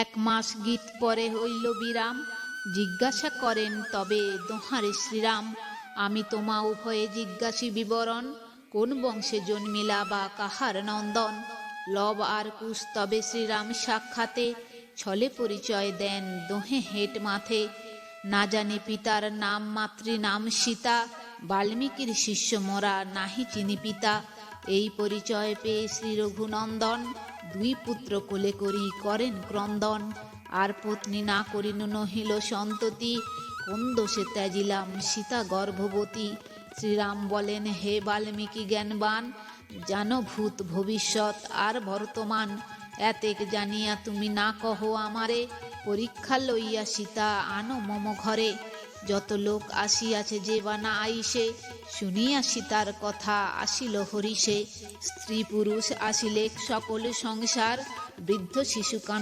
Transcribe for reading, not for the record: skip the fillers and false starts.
এক মাস গীত পরে হইল বিরাম, জিজ্ঞাসা করেন তবে দোহারে শ্রীরাম। আমি তোমা উভয়ে জিজ্ঞাসি বিবরণ, কোন বংশে জন্মিলা বা কাহার নন্দন। লব আর কুশ তবে শ্রীরাম সাক্ষাতে, ছলে পরিচয় দেন দোহে হেট মাথে। না জানে পিতার নাম মাতৃ নাম সীতা, বাল্মীকির শিষ্য মোরা নাহি চিনি পিতা। এই পরিচয় পেয়ে শ্রী রঘুনন্দন, দুই পুত্র কোলে করি করেন ক্রন্দন। আর পত্নী না করিন নহিল সন্ততি, কোন দোষে ত্যাজিলাম সীতা গর্ভবতী। শ্রীরাম বলেন হে বাল্মীকি জ্ঞানবান, জানো ভূত ভবিষ্যৎ আর বর্তমান। এতেক জানিয়া তুমি না কহ আমারে, পরীক্ষা লইয়া সীতা আনো মম ঘরে। যত লোক আসিয়াছে যে বা না আইসে, শুনিয়া সীতার কথা আসিল হরিষে। স্ত্রী পুরুষ আসিলে সকল সংসার, বৃদ্ধ শিশু কানা